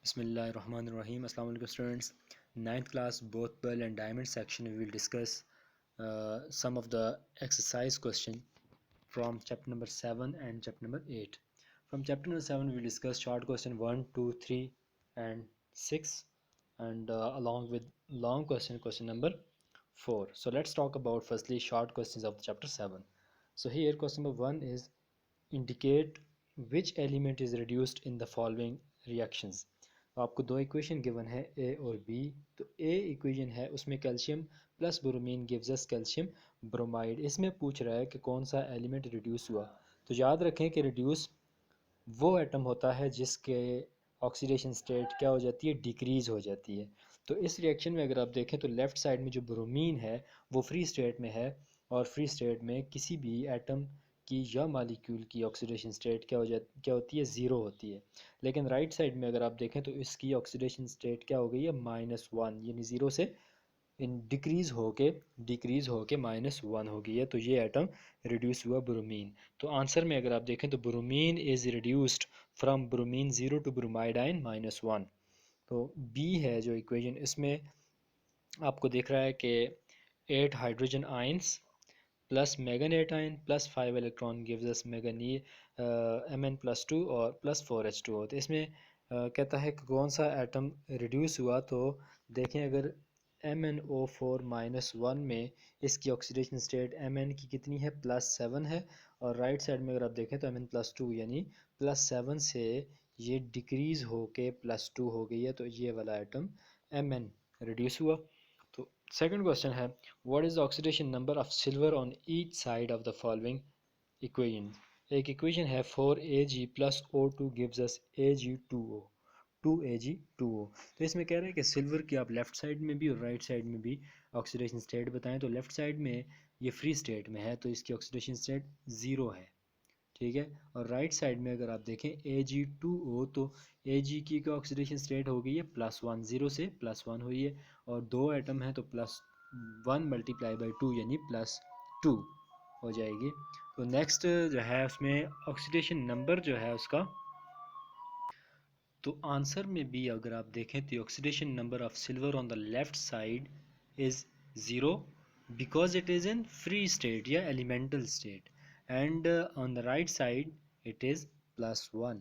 Bismillahirrahmanirrahim. Assalamu alaikum students. Ninth class both pearl and diamond section we will discuss some of the exercise question from chapter number 7 and chapter number 8. From chapter number 7 we will discuss short question 1, 2, 3 and 6 and along with long question number 4. So let's talk about firstly short questions of chapter 7. So here question number 1 is indicate which element is reduced in the following reactions. आपको दो equation given है ए और B. तो ए equation है उसमें calcium plus bromine gives us calcium bromide. इसमें पूछ रहा है कि कौन सा एलिमेंट रिड्यूस हुआ। तो याद रखें कि रिड्यूस वो एटम होता है जिसके ऑक्सीडेशन स्टेट क्या हो जाती है, डिक्रीज हो जाती है। तो इस रिएक्शन में अगर आप देखें तो लेफ़्ट साइड में जो ब्रोमीन है वो फ्री स्टेट में है और फ्री स्टेट में किसी भी एटम की या मालिक्यूल की ऑक्सीडेशन स्टेट क्या होती है, ज़ीरो होती है। लेकिन राइट साइड में अगर आप देखें तो इसकी ऑक्सीडेशन स्टेट क्या हो गई है, -1, यानी ज़ीरो से इन डिक्रीज़ होके -1 हो गई है। तो ये एटम रिड्यूस हुआ ब्रोमीन। तो आंसर में अगर आप देखें तो bromine is reduced from bromine 0 to bromide ion -1। तो बी है जो इक्वेशन, इसमें आपको दिख रहा है कि 8 hydrogen ions plus manganate ion plus 5 electron gives us manganese Mn+2 और +4H2O। तो इसमें कहता है कि कौन सा एटम रिड्यूस हुआ। तो देखें अगर MnO4-1 में इसकी ऑक्सीडेशन स्टेट Mn की कितनी है, +7 है। और राइट साइड में अगर आप देखें तो Mn+2 यानी +7 से ये डिक्रीज़ होके +2 हो गई है। तो ये वाला एटम Mn रिड्यूस हुआ। तो सेकंड क्वेश्चन है what is the oxidation number of silver on each side of the following equation. एक इक्वेशन है 4Ag plus O2 gives us Ag2O 2Ag2O। तो इसमें कह रहा है कि सिल्वर की आप लेफ़्ट साइड में भी और राइट साइड में भी ऑक्सीडेशन स्टेट बताएं। तो लेफ़्ट साइड में ये फ्री स्टेट में है तो इसकी ऑक्सीडेशन स्टेट ज़ीरो है, ठीक है। और राइट साइड में अगर आप देखें Ag2O तो Ag की ऑक्सीडेशन स्टेट हो गई है +1, ज़ीरो से +1 हुई है। और दो एटम है तो +1 मल्टीप्लाई बाई 2 यानी +2 हो जाएगी। तो नेक्स्ट जो है उसमें ऑक्सीडेशन नंबर जो है उसका, तो आंसर में भी अगर आप देखें तो oxidation number of silver on the left side is zero because it is in free state या elemental state and on the right side it is +1।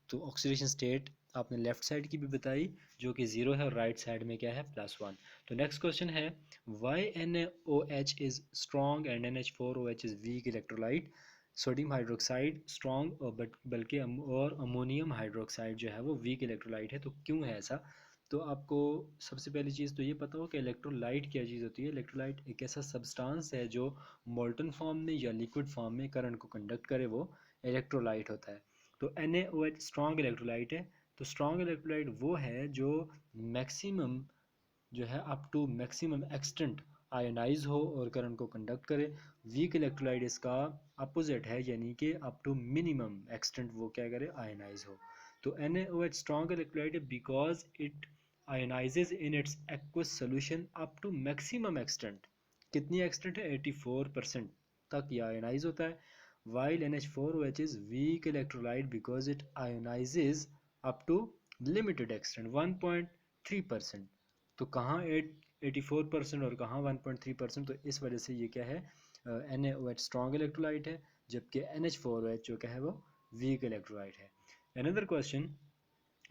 तो ऑक्सीडेशन स्टेट आपने लेफ्ट साइड की भी बताई जो कि ज़ीरो है और राइट साइड में क्या है, +1। तो नेक्स्ट क्वेश्चन है why NaOH is strong and NH4OH is weak electrolyte. Sodium hydroxide strong बल्कि और अमोनियम हाइड्रोक्साइड जो है वो वीक इलेक्ट्रोलाइट है। तो क्यों है ऐसा। तो आपको सबसे पहली चीज़ तो ये पता हो कि इलेक्ट्रोलाइट क्या चीज़ होती है। इलेक्ट्रोलाइट एक ऐसा सब्सटेंस है जो मोल्टन फॉर्म में या लिक्विड फॉर्म में करंट को कंडक्ट करे, वो इलेक्ट्रोलाइट होता है। तो NaOH स्ट्रॉन्ग इलेक्ट्रोलाइट है। तो स्ट्रॉन्ग इलेक्ट्रोलाइट वो है जो मैक्सिमम जो है up to maximum extent ionize हो और करंट को कंडक्ट करे। वीक इलेक्ट्रोलाइट इसका अपोजिट है, यानी कि अप टू मिनिमम एक्सटेंट वो क्या करे, आयोनाइज हो। तो NaOH स्ट्रॉन्ग इलेक्ट्रोलाइट है because it ionizes in its aqueous solution up to maximum extent. कितनी एक्सटेंट है, 84% तक ये आयोनाइज होता है। while NH4OH is weak electrolyte because it ionizes up to limited extent 1.3%। तो कहाँ 84% और कहाँ 1.3%। तो इस वजह से ये क्या है, NaOH स्ट्रॉन्ग इलेक्ट्रोलाइट है जबकि NH4OH जो क्या है वो वीक इलेक्ट्रोलाइट है। Another question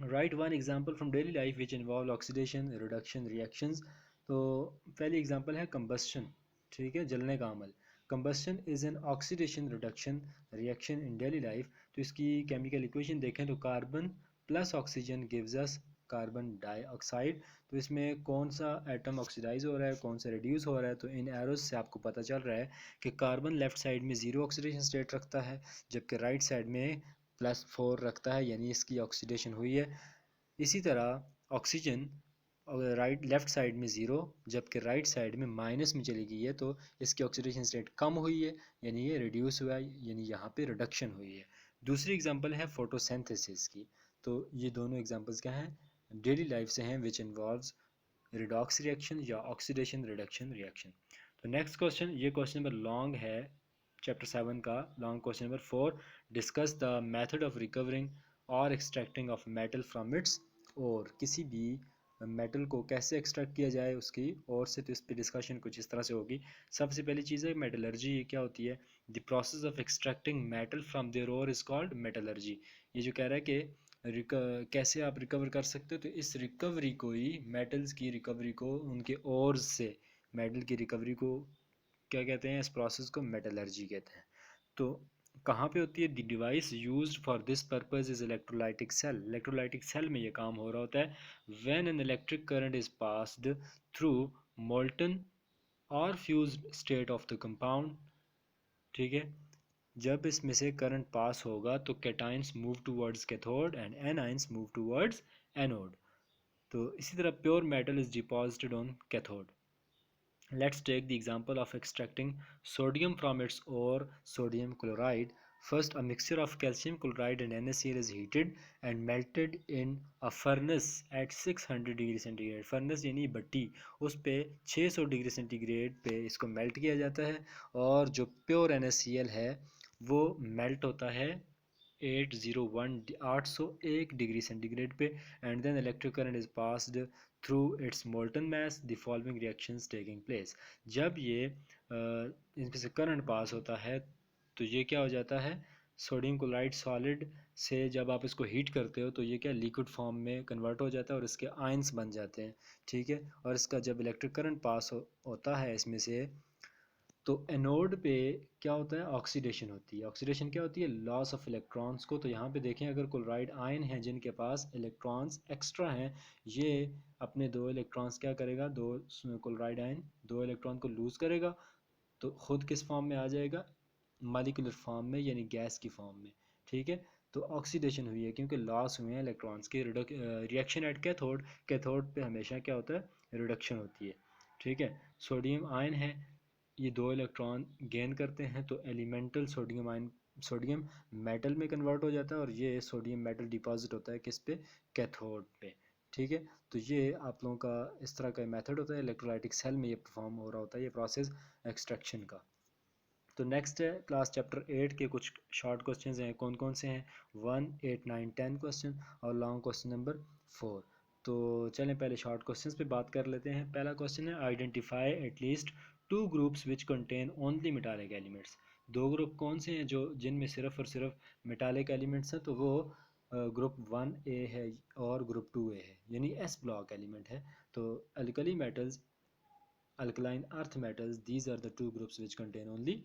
write one example from daily life which involve oxidation reduction reactions. तो पहली एग्जाम्पल है कंबस्शन, ठीक है, जलने का अमल। Combustion is an oxidation reduction reaction in daily life. तो इसकी केमिकल इक्वेशन देखें तो carbon plus oxygen gives us carbon dioxide. तो इसमें कौन सा एटम ऑक्सीडाइज हो रहा है, कौन सा रिड्यूस हो रहा है। तो इन एरोज से आपको पता चल रहा है कि कार्बन लेफ्ट साइड में ज़ीरो ऑक्सीडेशन स्टेट रखता है जबकि राइट साइड में +4 रखता है, यानी इसकी ऑक्सीडेशन हुई है। इसी तरह ऑक्सीजन राइट लेफ्ट साइड में ज़ीरो जबकि राइट साइड में माइनस में चली गई है तो इसकी ऑक्सीडेशन स्टेट कम हुई है, यानी ये रिड्यूस हुआ है, यानी यहाँ पे रिडक्शन हुई है। दूसरी एग्जांपल है फोटोसिंथेसिस की। तो ये दोनों एग्जांपल्स क्या हैं, डेली लाइफ से हैं, विच इन्वॉल्व्स रिडॉक्स रिएक्शन या ऑक्सीडेशन रिडक्शन रिएक्शन। तो नेक्स्ट क्वेश्चन, ये क्वेश्चन नंबर लॉन्ग है चैप्टर 7 का, long question number 4 discuss the method of recovering और extracting of metal from its ore किसी भी मेटल को कैसे एक्सट्रैक्ट किया जाए उसकी और से, तो इस पर डिस्कशन कुछ इस तरह से होगी। सबसे पहली चीज़ है मेटलर्जी। ये क्या होती है? The process of extracting metal from their ore is called metallurgy. ये जो कह रहा है कि कैसे आप रिकवर कर सकते हो, तो इस रिकवरी को ही, मेटल्स की रिकवरी को उनके ओर्स से मेटल की रिकवरी को क्या कहते हैं? इस प्रोसेस को मेटलर्जी कहते हैं। तो कहाँ पे होती है? The device used for this purpose is electrolytic cell. Electrolytic cell में ये काम हो रहा होता है। When an electric current is passed through molten or fused state of the compound, ठीक है, जब इसमें से करंट पास होगा तो cations move towards cathode and anions move towards anode. तो इसी तरह pure metal is deposited on cathode. Let's take the example of extracting sodium from its ore, sodium chloride. First, a mixture of calcium chloride and NaCl is heated and melted in a furnace at 600 degree centigrade. Furnace यानी भट्टी, उस पे 600 degree centigrade पे इसको melt किया जाता है और जो प्योर NaCl है वो मेल्ट होता है 801 डिग्री सेंटीग्रेड पे, and then electric current is passed through its molten mass, the following reactions taking place. जब ये इनमें से करंट पास होता है तो ये क्या हो जाता है? सोडियम क्लोराइड सॉलिड से जब आप इसको हीट करते हो तो ये क्या लिक्विड फॉर्म में कन्वर्ट हो जाता है और इसके आयंस बन जाते हैं, ठीक है। और इसका जब इलेक्ट्रिक करंट पास होता है इसमें से, तो एनोड पे क्या होता है? ऑक्सीडेशन होती है। ऑक्सीडेशन क्या होती है? लॉस ऑफ इलेक्ट्रॉन्स को। तो यहाँ पे देखें, अगर क्लोराइड आयन है जिनके पास इलेक्ट्रॉन्स एक्स्ट्रा हैं, ये अपने दो इलेक्ट्रॉन्स क्या करेगा? दो क्लोराइड आयन दो इलेक्ट्रॉन को लूज़ करेगा तो खुद किस फॉर्म में आ जाएगा? मालिकुलर फॉर्म में, यानी गैस की फॉर्म में, ठीक है। तो ऑक्सीडेशन हुई है क्योंकि लॉस हुए हैं इलेक्ट्रॉन्स के। रिएक्शन एट कैथोड, कैथोड पे हमेशा क्या होता है? रिडक्शन होती है, ठीक है। सोडियम आयन है, ये दो इलेक्ट्रॉन गेन करते हैं तो elemental sodium ion, sodium metal में कन्वर्ट हो जाता है और ये सोडियम मेटल डिपॉजिट होता है किस पे? कैथोड पे, ठीक है। तो ये आप लोगों का इस तरह का मेथड होता है, इलेक्ट्रोलाइटिक सेल में ये परफॉर्म हो रहा होता है ये प्रोसेस एक्सट्रैक्शन का। तो नेक्स्ट है क्लास चैप्टर 8 के कुछ शॉर्ट क्वेश्चंस हैं। कौन कौन से हैं? 1, 8, 9, 10 क्वेश्चन और लॉन्ग क्वेश्चन नंबर 4। तो चलें पहले शॉर्ट क्वेश्चंस पे बात कर लेते हैं। पहला क्वेश्चन है, identify at least to groups which contain only metallic elements. दो ग्रुप कौन से हैं जो जिनमें सिर्फ और सिर्फ मेटालिक एलिमेंट्स हैं? तो वो ग्रुप 1A है और ग्रुप 2A है, यानी एस ब्लॉक एलिमेंट है। तो alkali metals, alkaline earth metals, these are the two groups which contain only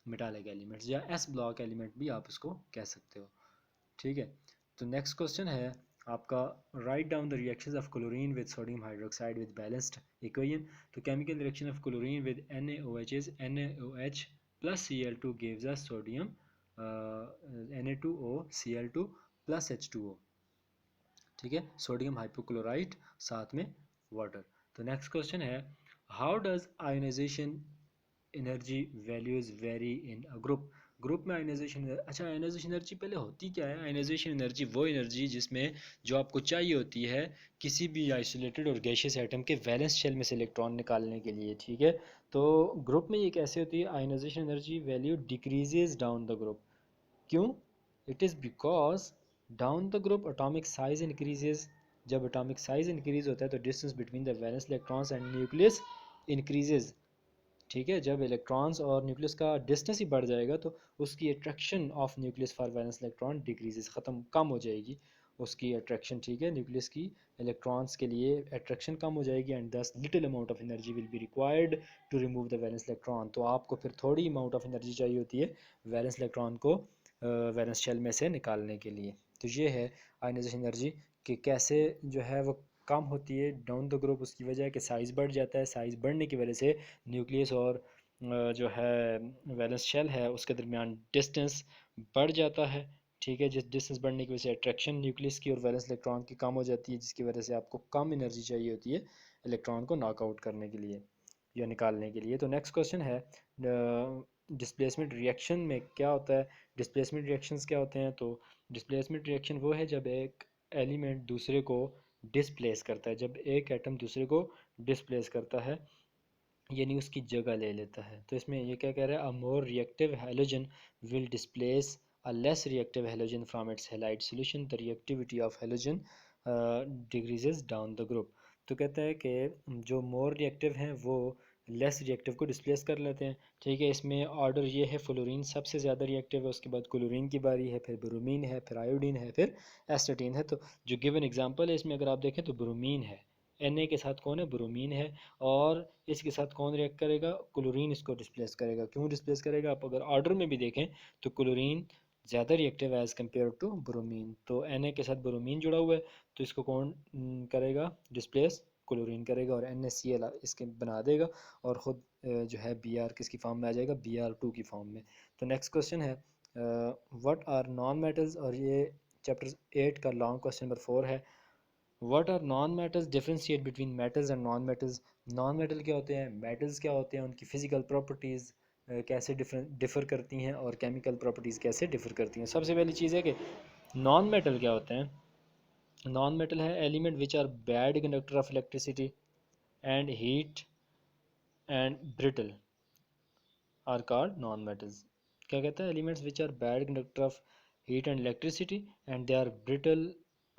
metallic elements, या एस ब्लॉक एलिमेंट भी आप इसको कह सकते हो, ठीक है। तो नेक्स्ट क्वेश्चन है आपका, write down the reactions of chlorine with sodium hydroxide with balanced equation. तो chemical reaction of chlorine with NaOH is NaOH plus Cl2 gives us sodium Na2O Cl2 plus H2O, ठीक है, sodium hypochlorite साथ में water. तो next question है, how does ionization energy values vary in a group. Group में ionization, अच्छा ionization energy पहले होती क्या है? आयनाइजेशन एनर्जी वो एनर्जी जिसमें जो आपको चाहिए होती है किसी भी आइसोलेटेड और गैशियस एटम के वैलेंस शेल में से इलेक्ट्रॉन निकालने के लिए, ठीक है। तो ग्रुप में ये कैसे होती है? Ionization energy value decreases down the group. क्यों? It is because down the group atomic size increases. जब एटॉमिक साइज इंक्रीज होता है तो distance between the valence electrons and nucleus increases, ठीक है। जब इलेक्ट्रॉन्स और न्यूक्लियस का डिस्टेंस ही बढ़ जाएगा तो उसकी attraction of nucleus for valence electron decreases, ख़त्म, कम हो जाएगी उसकी अट्रैक्शन, ठीक है। न्यूक्लियस की इलेक्ट्रॉन्स के लिए अट्रैक्शन कम हो जाएगी and thus little amount of energy will be required to remove the valence electron. तो आपको फिर थोड़ी अमाउंट ऑफ एनर्जी चाहिए होती है वैलेंस इलेक्ट्रॉन को वैलेंस शेल में से निकालने के लिए। तो ये है आयनाइजेशन एनर्जी कि कैसे जो है वो कम होती है डाउन द ग्रुप। उसकी वजह है कि साइज़ बढ़ जाता है, साइज़ बढ़ने की वजह से न्यूक्लियस और जो है वैलेंस शेल है उसके दरमियान डिस्टेंस बढ़ जाता है, ठीक है। जिस डिस्टेंस बढ़ने की वजह से अट्रैक्शन न्यूक्लियस की और वैलेंस इलेक्ट्रॉन की कम हो जाती है, जिसकी वजह से आपको कम एनर्जी चाहिए होती है इलेक्ट्रॉन को नॉकआउट करने के लिए या निकालने के लिए। तो नेक्स्ट क्वेश्चन है, डिस्प्लेसमेंट रिएक्शन में क्या होता है? डिस्प्लेसमेंट रिएक्शंस क्या होते हैं? तो डिस्प्लेसमेंट रिएक्शन वो है जब एक एलिमेंट दूसरे को डिस्प्लेस करता है, जब एक एटम दूसरे को डिस्प्लेस करता है यानी उसकी जगह ले लेता है। तो इसमें ये क्या कह रहा है? A more reactive halogen will displace a less reactive halogen from its halide solution. The reactivity of halogen decreases down the group. तो कहता है कि जो मोर रिएक्टिव हैं वो लेस रिएक्टिव को डिस्प्लेस कर लेते हैं। ठीक है, इसमें ऑर्डर ये है, फ्लोरीन सबसे ज़्यादा रिएक्टिव है, उसके बाद क्लोरीन की बारी है, फिर ब्रोमीन है, फिर आयोडीन है, फिर एस्टेटीन है। तो जो गिवन एग्जांपल है इसमें अगर आप देखें तो ब्रोमीन है, Na के साथ कौन है, ब्रोमीन है, और इसके साथ कौन रिएक्ट करेगा, क्लोरीन इसको डिस्प्लेस करेगा। क्यों डिस्प्लेस करेगा, आप अगर ऑर्डर में भी देखें तो क्लोरीन ज़्यादा रिएक्टिव है एज़ कम्पेयर टू ब्रोमीन। तो Na के साथ ब्रोमीन जुड़ा हुआ है, तो इसको कौन करेगा डिस्प्लेस, क्लोरीन करेगा, और NaCl इसके बना देगा, और ख़ुद जो है Br किसकी फॉर्म में आ जाएगा, Br2 की फॉर्म में। तो नेक्स्ट क्वेश्चन है व्हाट आर नॉन मेटल्स, और ये चैप्टर 8 का लॉन्ग क्वेश्चन नंबर 4 है। What are non metals, differentiate between metals and non metals. Non metal क्या होते हैं, मेटल्स क्या होते हैं, उनकी फ़िज़िकल प्रॉपर्टीज़ कैसे डिफ़र करती हैं, और केमिकल प्रॉपर्टीज़ कैसे डिफ़र करती हैं। सबसे पहली चीज़ है कि नॉन मेटल क्या होते हैं। नॉन मेटल है element which are bad conductor of electricity and heat and brittle are called non metals. क्या कहता है, elements which are bad conductor of heat and electricity and they are brittle,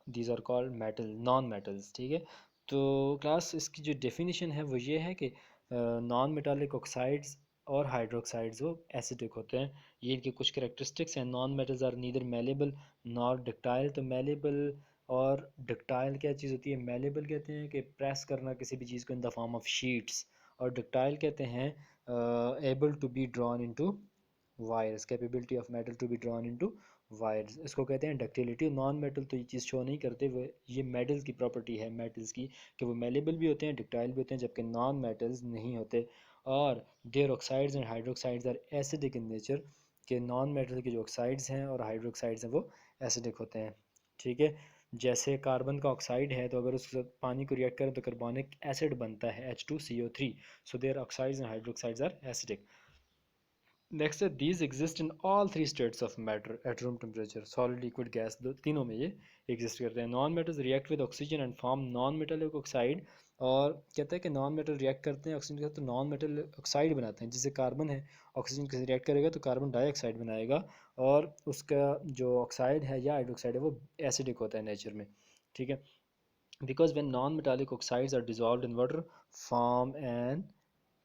these are called metal, non metals. ठीक है, तो class इसकी जो definition है वो ये है कि नॉन मेटालिक ऑक्साइड्स और हाइड्रोक्साइड्स वो एसिडिक होते हैं। ये इनके कुछ करेक्टरिस्टिक्स हैं। Non metals are neither malleable nor ductile. तो मेलेबल और डक्टाइल क्या चीज़ होती है, मेलेबल कहते हैं कि प्रेस करना किसी भी चीज़ को in the form of sheets, और डक्टाइल कहते हैं able to be drawn into wires, capability of metal to be drawn into wires, इसको कहते हैं डक्टिलिटी। नॉन मेटल तो ये चीज़ शो नहीं करते, वो ये मेटल्स की प्रॉपर्टी है मेटल्स की, कि वो मेलेबल भी होते हैं, डक्टाइल भी होते हैं, जबकि नॉन मेटल्स नहीं होते। और their oxides and hydroxides are acidic in nature, के नॉन मेटल के जो ऑक्साइड्स हैं और हाइड्रोक्साइड्स हैं वो एसिडिक होते हैं। ठीक है, जैसे कार्बन का ऑक्साइड है, तो अगर उसके साथ पानी को रिएक्ट करें तो कार्बोनिक एसिड बनता है H2CO3। So their oxides and hydroxides are acidic. Next है these exist in all three states of matter at room temperature, solid liquid gas, दो तीनों में ये एग्जिस्ट करते हैं। Non metals react with oxygen and form non metallic oxide, और कहता है कि नॉन मेटल रिएक्ट करते हैं ऑक्सीजन के साथ तो नॉन मेटल ऑक्साइड बनाते हैं। जैसे कार्बन है, ऑक्सीजन के साथ रिएक्ट करेगा तो कार्बन डाइऑक्साइड बनाएगा, और उसका जो ऑक्साइड है या हाइड्रोक्साइड है वो एसिडिक होता है नेचर में। ठीक है, because when non-metallic oxides are dissolved in water form an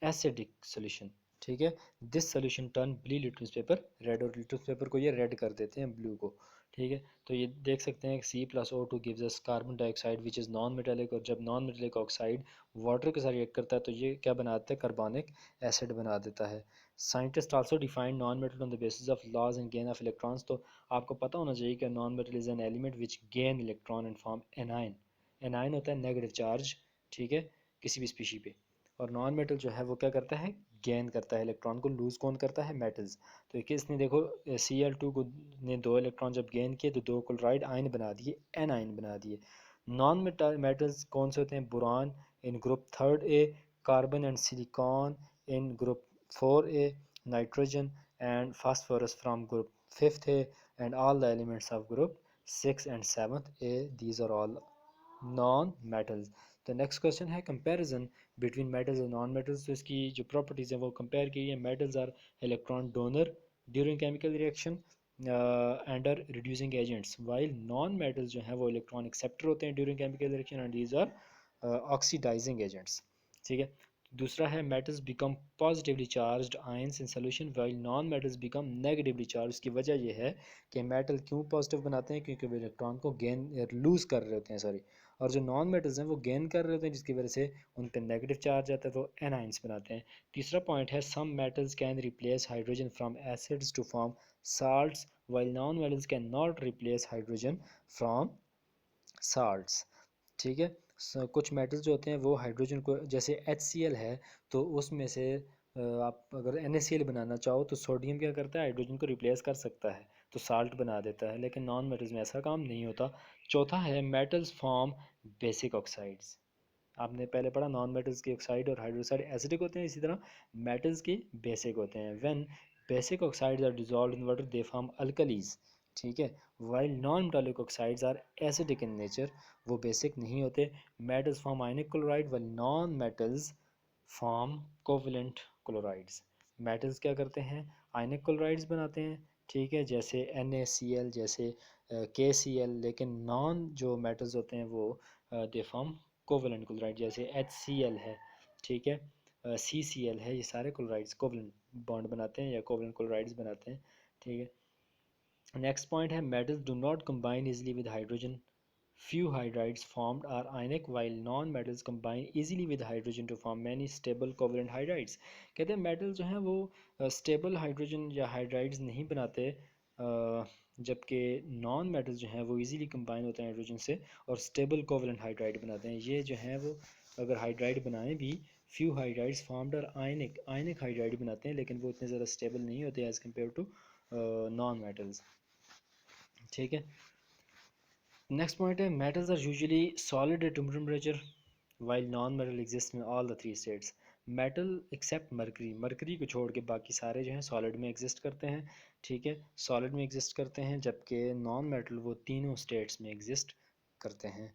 acidic solution। ठीक है, this solution turn blue litmus paper red, और लिटमस पेपर को ये रेड कर देते हैं, ब्लू को। ठीक है, तो ये देख सकते हैं C+O2 gives us carbon dioxide which is non metallic, और जब नॉन मेटालिक ऑक्साइड वाटर के साथ रिएक्ट करता है तो ये क्या बनाता है, कार्बनिक एसिड बना देता है। Scientist also define non metal on the basis of loss and gain of electrons. तो आपको पता होना चाहिए कि non metal is an element which gain electron and form anion. Anion होता है नेगेटिव चार्ज, ठीक है, किसी भी स्पीशी पे। और नॉन मेटल जो है वो क्या करता है, गेन करता है इलेक्ट्रॉन को। लूज कौन करता है, मेटल्स। तो किसने देखो Cl2 को ने 2 इलेक्ट्रॉन जब गेन किए तो 2 क्लोराइड आयन बना दिए, एन आयन बना दिए। नॉन मेटल्स कौन से होते हैं, boron in group 3A, carbon and silicon in group 4A, nitrogen and phosphorus from group 5A, and all the elements of group 6 and 7A, these are all non metals. तो next question है comparison between metals और non metals. तो इसकी जो properties हैं वो compare की है। Metals are electron donor during chemical reaction and are reducing agents, while non metals जो हैं वो इलेक्ट्रॉन एक्सेप्टर होते हैं during chemical reaction and these are oxidizing agents. ठीक है, दूसरा है metals become positively charged ions in solution while non metals become negatively charged. इसकी वजह यह है कि मेटल क्यों पॉजिटिव बनाते हैं, क्योंकि वो इलेक्ट्रॉन को गेन लूज़ कर रहे होते हैं, सॉरी, और जो नॉन मेटल्स हैं वो गेन कर रहे होते हैं, जिसकी वजह से उन पर नेगेटिव चार्ज आता है, तो एनाइंस बनाते हैं। तीसरा पॉइंट है some metals can replace hydrogen from acids to form salts while non metals can not replace hydrogen from salts. ठीक है, कुछ मेटल्स जो होते हैं वो हाइड्रोजन को, जैसे HCl है, तो उसमें से आप अगर NaCl बनाना चाहो तो सोडियम क्या करता है, हाइड्रोजन को रिप्लेस कर सकता है, तो साल्ट बना देता है, लेकिन नॉन मेटल्स में ऐसा काम नहीं होता। चौथा है मेटल्स फॉर्म बेसिक ऑक्साइड्स। आपने पहले पढ़ा नॉन मेटल्स के ऑक्साइड और हाइड्रोक्साइड एसिडिक होते हैं, इसी तरह मेटल्स के बेसिक होते हैं। When basic oxides are dissolved in water they form alkalis. ठीक है, while non metallic oxides are acidic in nature, वो बेसिक नहीं होते। Metals form ionic chloride while non metals form covalent chlorides. Metals क्या करते हैं, आयनिक क्लोराइड्स बनाते हैं। ठीक है, जैसे NaCl, जैसे KCl, लेकिन नॉन जो मेटल्स होते हैं वो दे फॉर्म कोवेलेंट क्लोराइड, जैसे HCl है, ठीक है, CCl है, ये सारे क्लोराइड्स कोवेलेंट बॉन्ड बनाते हैं या कोवेलेंट क्लोराइड्स बनाते हैं, ठीक है। नेक्स्ट पॉइंट है metals do not combine easily with hydrogen. Few hydrides formed are ionic while non-metals combine easily with hydrogen to form many stable covalent hydrides. कहते हैं मेटल जो हैं वो स्टेबल हाइड्रोजन या हाइड्राइड्स नहीं बनाते, जबकि नॉन मेटल्स जो हैं वो इजीली कंबाइन होते हैं हाइड्रोजन से और स्टेबल कोवलेंट हाइड्राइड बनाते हैं। ये जो हैं वो अगर हाइड्राइड बनाएं भी, few hydrides formed are ionic, ionic hydride बनाते हैं, लेकिन वो इतने ज़्यादा स्टेबल नहीं होते as compare to non metals, ठीक है। नेक्स्ट पॉइंट है metals are usually solid at room temperature while non metal exist in all the three states. Metal except mercury, mercury को छोड़ के बाकी सारे जो हैं सॉलिड में एग्जिस्ट करते हैं, ठीक है, सॉलिड में एग्जिस्ट करते हैं, जबकि नॉन मेटल वो तीनों स्टेट्स में एग्जिस्ट करते हैं।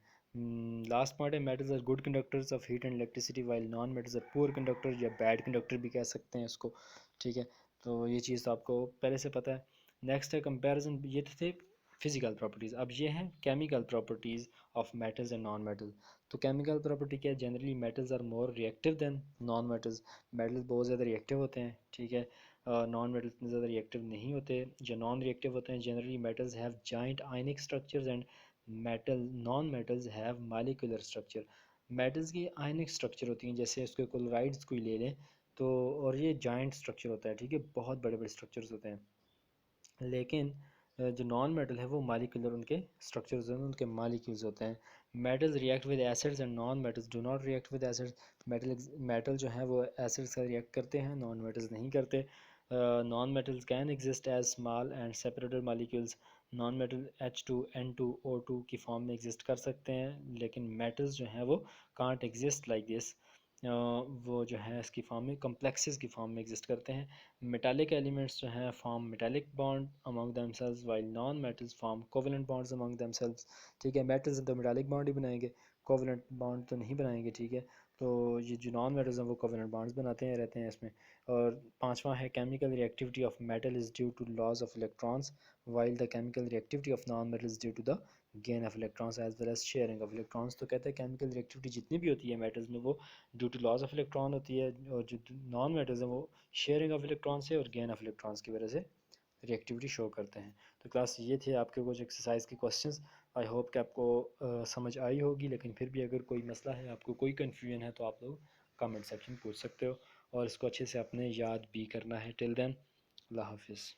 लास्ट पॉइंट है metals are good conductors of heat and electricity while non metals are poor conductor या बैड कंडक्टर भी कह सकते हैं उसको, ठीक है। तो ये चीज़ तो आपको पहले से पता है। नेक्स्ट है कंपैरिजन, ये तो थे फिजिकल प्रॉपर्टीज़, अब ये हैं chemical properties of metals and non metal. तो केमिकल प्रॉपर्टी क्या है, generally metals are more reactive than non metals, metals बहुत ज़्यादा रिएक्टिव होते हैं, ठीक है, नॉन मेटल्स इतने ज़्यादा रिएक्टिव नहीं होते। जो नॉन रिएक्टिव होते हैं generally metals have giant ionic structures and metal non metals have molecular structure. Metals की आयनिक स्ट्रक्चर होती हैं, जैसे उसके क्लोराइड्स को ही ले लें तो, और ये जाइंट स्ट्रक्चर होता है, ठीक है, बहुत बड़े बड़े स्ट्रक्चर्स होते हैं, लेकिन जो नॉन मेटल है वो मालिकुलर उनके स्ट्रक्चर्स हैं, उनके मालिक्यूल्स होते हैं। Metals react with acids and non metals do not react with acids. Metal जो है वो एसिड्स का रिएक्ट करते हैं, नॉन मेटल्स नहीं करते। Non metals can exist as small and separated molecules. Non metal H2N2O2 की फॉर्म में एग्जिस्ट कर सकते हैं, लेकिन मेटल्स जो हैं वो कांट एग्जिस्ट लाइक दिस, वो जो है इसकी फॉर्म में कम्प्लेक्सेस की फॉर्म में एग्जिस्ट करते हैं। मेटालिक एलिमेंट्स जो हैं form metallic bond among themselves while non metals form covalent bonds among themselves, ठीक है। मेटल्स तो मेटालिक बॉन्ड ही बनाएंगे, कोवेलेंट बॉन्ड तो नहीं बनाएंगे, ठीक है। तो ये जो नॉन मेटल्स हैं वो कोवेलेंट बॉन्ड्स बनाते हैं, रहते हैं इसमें। और पांचवा है chemical reactivity of metal is due to loss of electrons while the chemical reactivity of non metal is due to the gain of electrons as well as sharing of electrons. तो कहते हैं केमिकल रिएक्टिविटी जितनी भी होती है metals में वो due to loss of electron होती है, और जो नॉन मेटल्स हैं वो शेयरिंग ऑफ इलेक्ट्रॉन से और गेन ऑफ इलेक्ट्रॉन्स की वजह से रिएक्टिविटी शो करते हैं। तो क्लास ये थे आपके कुछ एक्सरसाइज के क्वेश्चंस। आई होप कि आपको समझ आई होगी, लेकिन फिर भी अगर कोई मसला है, आपको कोई कन्फ्यूजन है, तो आप लोग कमेंट सेक्शन पूछ सकते हो और इसको अच्छे से अपने याद भी करना है। टिल देन, अल्लाह हाफिज़।